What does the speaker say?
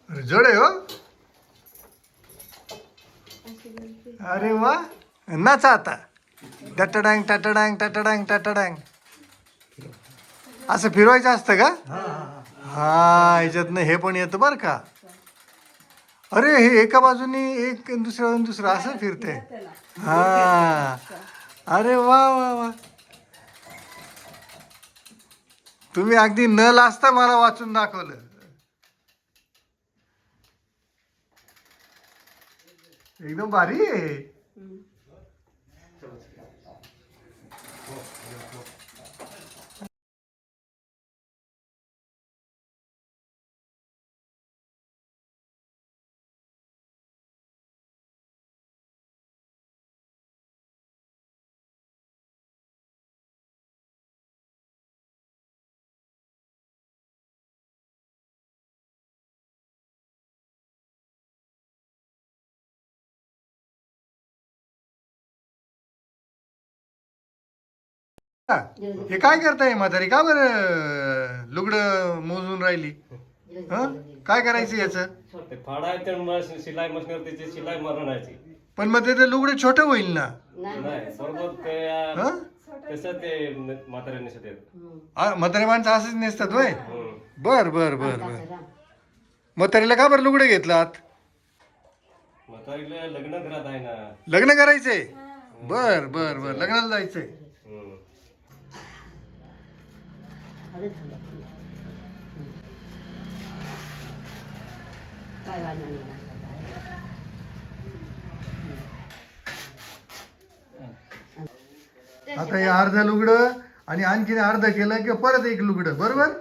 जड आहे हो. अरे वा, नाचा आता. टटडांग टटडांग टटडांग टटडांग असं फिरवायचं असतं का? हा, याच्यातनं हे पण येतं बरं का. अरे हे एका बाजूनी एक दुसऱ्या दुसरं असं फिरते. हा, अरे वा वा वा. तुम्ही अगदी न लाजता मला वाचून दाखवलं. एकदम भारी आहे. हे काय करताय म्हातारी? का बरं लुगडं मोजून राहिली? हं? काय करायचं याचं? ते फाडायचं शिलाई मशीनवर त्याची शिलाई मारण्याची. पण मग ते लुगडं छोटं होईल ना. नाही बरोबर ते हं? तसं ते म्हातारे नेसत म्हातारी माणसं असंच नेसतात होय. आहेत. बर बर बर बर. म्हातारीला का बरं लुगडं घेतलं आत? म्हातारीला लग्न घरात आहे ना. लग्न करायचंय? बर बर बर, लग्नाला जायचंय. आता हे अर्ध लुगडं आणि आणखीन अर्ध केलं की परत एक लुगडं, बरोबर?